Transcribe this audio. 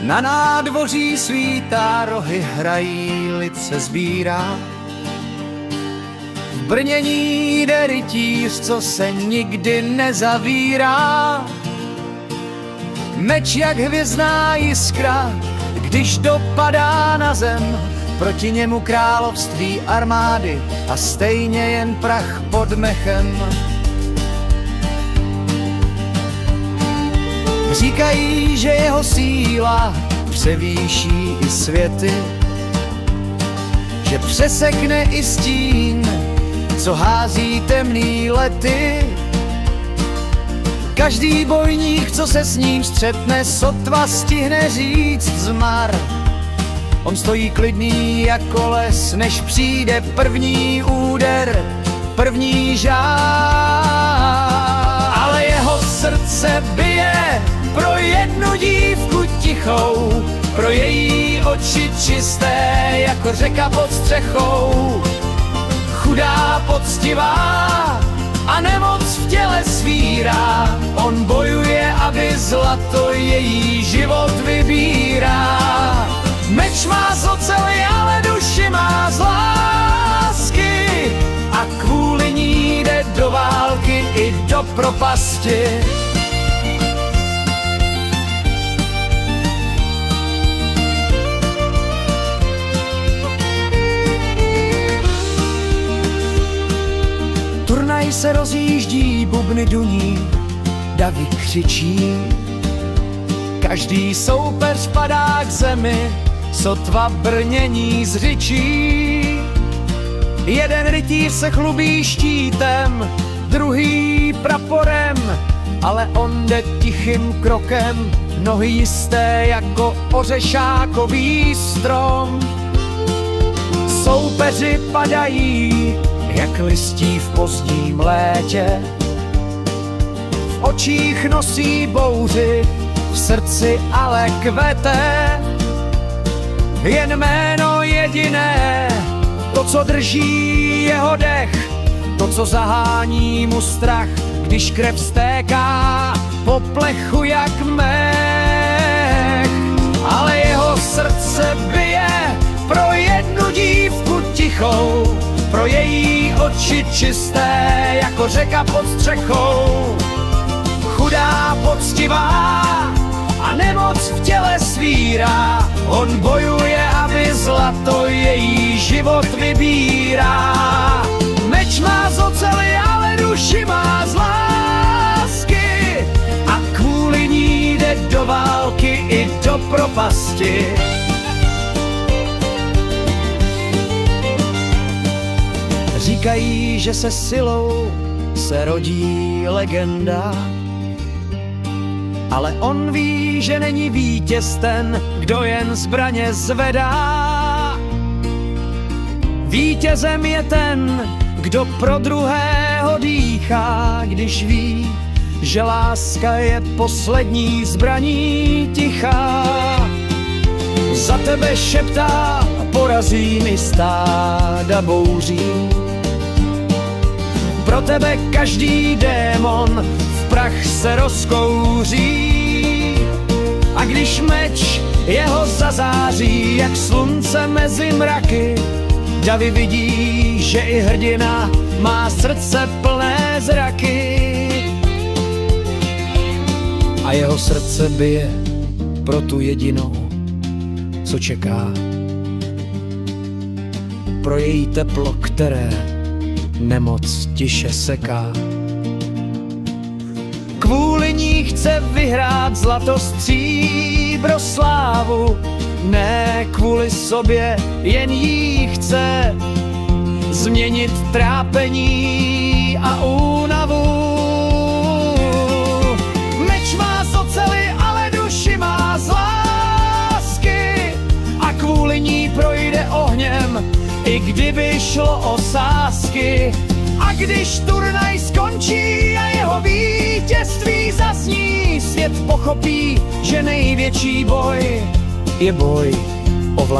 Na nádvoří svítá, rohy hrají, lid se sbírá. V brnění jde rytíř, co se nikdy nezavírá. Meč jak hvězdná jiskra, když dopadá na zem, proti němu království armády a stejně jen prach pod mechem. Říkají, že jeho síla převýší i světy, že přesekne i stín, co hází temný lety. Každý bojník, co se s ním střetne, sotva stihne říct zmar. On stojí klidný jako les, než přijde první úder, první žár. Ale jeho srdce bije pro jednu dívku tichou, pro její oči čisté jako řeka pod střechou. Chudá, poctivá a nemoc v těle svírá, on bojuje, aby zlato její život vybírá. Meč má z oceli, ale duši má z lásky a kvůli ní jde do války i do propasti. Turnaj se rozjíždí, bubny duní, davy křičí. Každý soupeř padá k zemi, sotva brnění zřičí. Jeden rytíř se chlubí štítem, druhý praporem, ale on jde tichým krokem, nohy jisté jako ořešákový strom. Soupeři padají jak listí v pozdním létě, v očích nosí bouři, v srdci ale kvete jen jméno jediné, to, co drží jeho dech, to, co zahání mu strach, když krev stéká po plechu jak mech. Ale jeho srdce bije pro jednu dívku tichou, pro její oči čisté jako řeka pod střechou. Chudá, poctivá a nemoc v těle svírá, on bojuje, aby zlato její život vybírá. Meč má z oceli, ale duši má z lásky a kvůli ní jde do války i do propasti. Říkají, že se silou se rodí legenda, ale on ví, že není vítěz ten, kdo jen zbraně zvedá. Vítězem je ten, kdo pro druhého dýchá, když ví, že láska je poslední zbraní tichá. Za tebe šeptá, porazí mi stáda bouří. Pro tebe každý démon v prach se rozkouří. A když meč jeho zazáří jak slunce mezi mraky, davy vidí, že i hrdina má srdce plné zraky. A jeho srdce bije pro tu jedinou, co čeká, pro její teplo, které nemoc tiše seká. Kvůli ní chce vyhrát zlato, stříbro, slávu, ne kvůli sobě, jen jí chce změnit trápení a únavu. Meč má z oceli, ale duši má z lásky a kvůli ní projde ohněm, i kdyby šlo o sázky. A když turnaj skončí a jeho vítězství zazní, svět pochopí, že největší boj je boj o vlast.